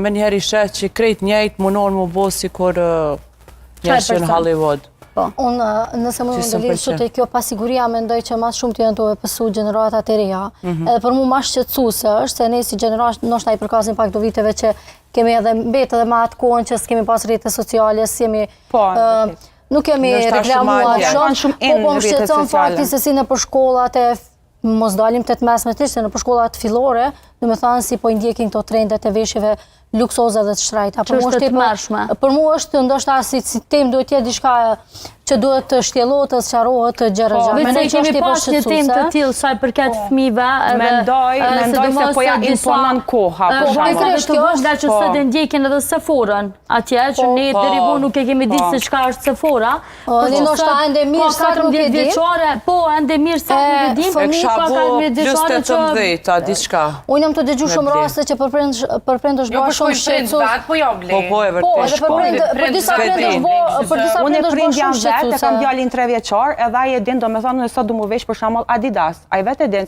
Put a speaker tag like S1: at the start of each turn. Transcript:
S1: me njëherë i shet që krejt njejt munon më bo si kur njështë në Hollywood.
S2: Unë, nëse më në lidhë që të kjo pasiguria, mendoj që mas shumë të jenë të pësu generatat e reja. Edhe për mu mas shqetësuese është, se ne si generat, nështë i përkasin pak do viteve që kemi edhe mbetë edhe ma atë kohën që s'kemi pas rrjete sociale, nuk kemi reklamuar shumë, po më shqetëson fakti se si në për shkollat e mos dalim të të mesme të ishte në për shkollat fillore, në me thanë si po i ndjekin këto trendet e veshjeve luksoza dhe të shtrajta.
S3: Që është të mërshme.
S2: Për mu është ndoshta si tem duhet jetë diçka që duhet të shtjellohet, të sqarohet, të gjërëgja.
S3: Vëse kemi pas një tem të tillë saj përket fëmijëve.
S4: Mendoj se po ja imponon koha.
S3: Kjo është që së të ndjekin edhe Sephora-n atje, që ne deri vonë nuk e kemi ditë se çka është Sephora.
S2: Në ndoshta ende mirë sa nuk e dim.
S3: Po, ende mirë sa nuk e dim.
S2: Unë jam të dëgju shumë raste që përprend është bërë shumë shqetësues.
S1: Po e vërtetë.
S4: Unë prind jam vetë, kam djalin 3 vjeçar, edhe ai e din domethënë se do mu vesh për shembull Adidas. Ai vetë e din